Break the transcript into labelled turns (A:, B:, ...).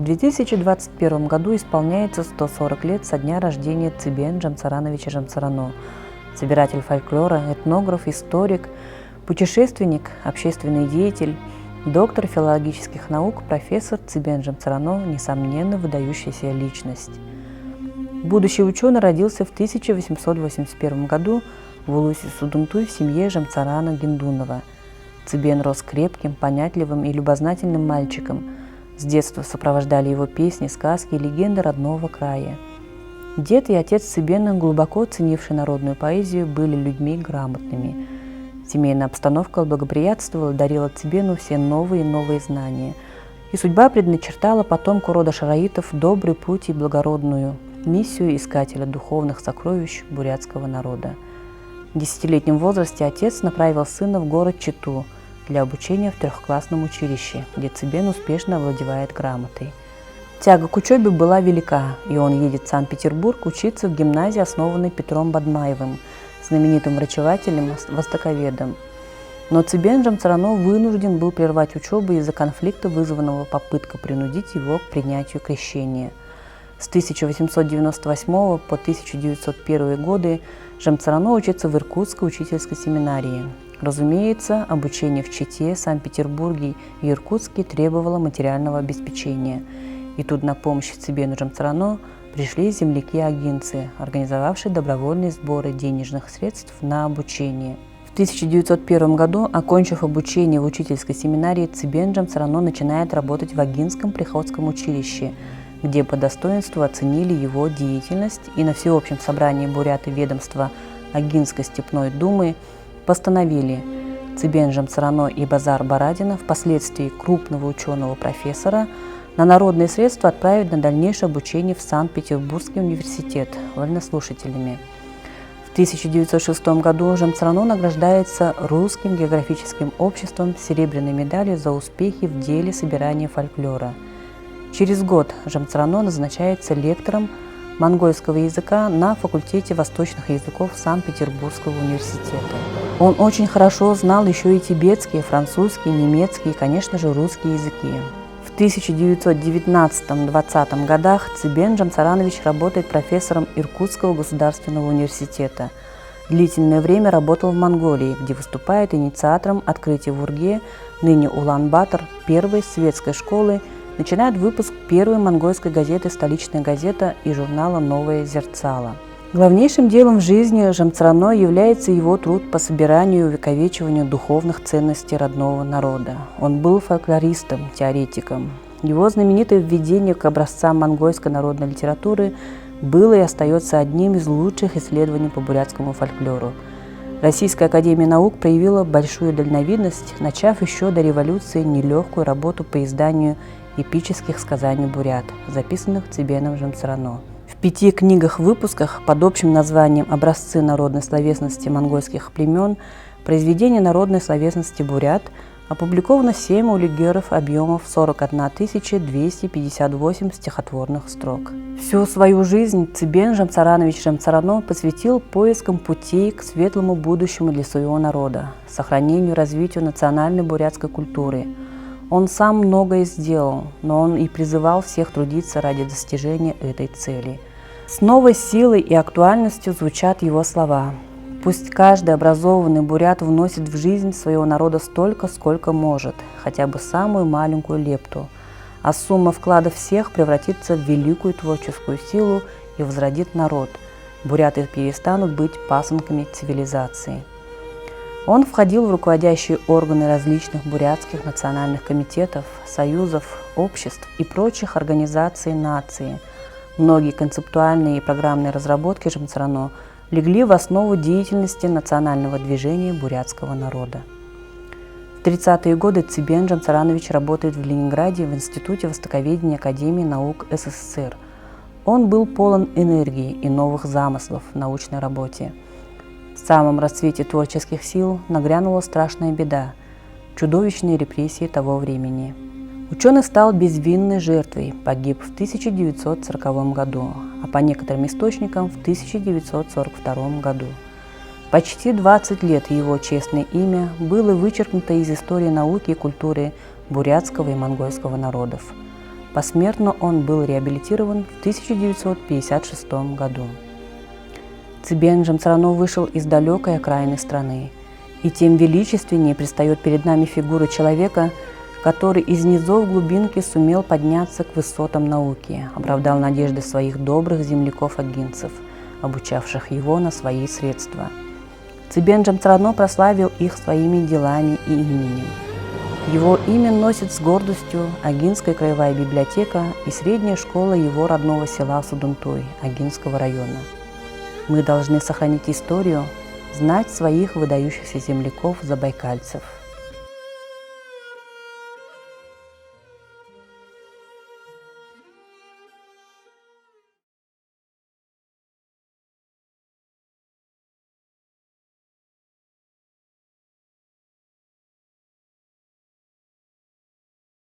A: В 2021 году исполняется 140 лет со дня рождения Цибен Жамсарановича Жамсарано, собиратель фольклора, этнограф, историк, путешественник, общественный деятель, доктор филологических наук, профессор Цибен Жамсарано, несомненно, выдающаяся личность. Будущий ученый родился в 1881 году в Улусе-Судунтуй в семье Жамсарана Гиндунова. Цибен рос крепким, понятливым и любознательным мальчиком. С детства сопровождали его песни, сказки и легенды родного края. Дед и отец Цибена, глубоко ценившие народную поэзию, были людьми грамотными. Семейная обстановка благоприятствовала, дарила Цибену все новые и новые знания. И судьба предначертала потомку рода шараитов добрый путь и благородную миссию искателя духовных сокровищ бурятского народа. В 10-летнем возрасте отец направил сына в город Читу для обучения в трехклассном училище, где Цибен успешно овладевает грамотой. Тяга к учебе была велика, и он едет в Санкт-Петербург учиться в гимназии, основанной Петром Бадмаевым, знаменитым врачевателем-востоковедом. Но Цибен Жамсарано вынужден был прервать учебу из-за конфликта, вызванного попыткой принудить его к принятию крещения. С 1898 по 1901 годы Жамсарано учится в Иркутской учительской семинарии. Разумеется, обучение в Чите, Санкт-Петербурге и Иркутске требовало материального обеспечения. И тут на помощь Цибену Жамсарано пришли земляки-агинцы, организовавшие добровольные сборы денежных средств на обучение. В 1901 году, окончив обучение в учительской семинарии, Цибен Жамсарано начинает работать в Агинском приходском училище, где по достоинству оценили его деятельность, и на всеобщем собрании буряты ведомства Агинской степной думы постановили Цибен Жамсарано и Базар Барадина, впоследствии крупного ученого-профессора, на народные средства отправить на дальнейшее обучение в Санкт-Петербургский университет вольнослушателями. В 1906 году Жамсарано награждается Русским географическим обществом серебряной медалью за успехи в деле собирания фольклора. Через год Жамсарано назначается лектором монгольского языка на факультете восточных языков Санкт-Петербургского университета. Он очень хорошо знал еще и тибетский, французский, немецкий и, конечно же, русский языки. В 1919-20 годах Цибен Жамсаранович работает профессором Иркутского государственного университета. Длительное время работал в Монголии, где выступает инициатором открытия в Урге, ныне Улан-Батор, первой светской школы, начинает выпуск первой монгольской газеты «Столичная газета» и журнала «Новое зерцало». Главнейшим делом в жизни Жамсарано является его труд по собиранию и увековечиванию духовных ценностей родного народа. Он был фольклористом, теоретиком. Его знаменитое введение к образцам монгольской народной литературы было и остается одним из лучших исследований по бурятскому фольклору. Российская академия наук проявила большую дальновидность, начав еще до революции нелегкую работу по изданию эпических сказаний бурят, записанных Цибеном Жамсарано. В 5 книгах-выпусках под общим названием «Образцы народной словесности монгольских племен», «Произведения народной словесности бурят» опубликовано 7 улигеров объемов 41 258 стихотворных строк. Всю свою жизнь Цибен Жамсаранович Жамсарано посвятил поискам путей к светлому будущему для своего народа, сохранению и развитию национальной бурятской культуры. Он сам многое сделал, но он и призывал всех трудиться ради достижения этой цели. С новой силой и актуальностью звучат его слова. Пусть каждый образованный бурят вносит в жизнь своего народа столько, сколько может, хотя бы самую маленькую лепту, а сумма вкладов всех превратится в великую творческую силу и возродит народ. Буряты перестанут быть пасынками цивилизации. Он входил в руководящие органы различных бурятских национальных комитетов, союзов, обществ и прочих организаций нации. Многие концептуальные и программные разработки Жамсарано легли в основу деятельности национального движения бурятского народа. В 30-е годы Цибен Жамсаранович работает в Ленинграде в Институте востоковедения Академии наук СССР. Он был полон энергии и новых замыслов в научной работе. В самом расцвете творческих сил нагрянула страшная беда – чудовищные репрессии того времени. Ученый стал безвинной жертвой, погиб в 1940 году, а по некоторым источникам в 1942 году. Почти 20 лет его честное имя было вычеркнуто из истории науки и культуры бурятского и монгольского народов. Посмертно он был реабилитирован в 1956 году. Цибен Джамцарано вышел из далекой окраины страны, и тем величественнее предстает перед нами фигура человека, который из низов глубинки сумел подняться к высотам науки, оправдал надежды своих добрых земляков-агинцев, обучавших его на свои средства. Цибен Джамцарано прославил их своими делами и именем. Его имя носит с гордостью Агинская краевая библиотека и средняя школа его родного села Судунтой Агинского района. Мы должны сохранить историю, знать своих выдающихся земляков-забайкальцев.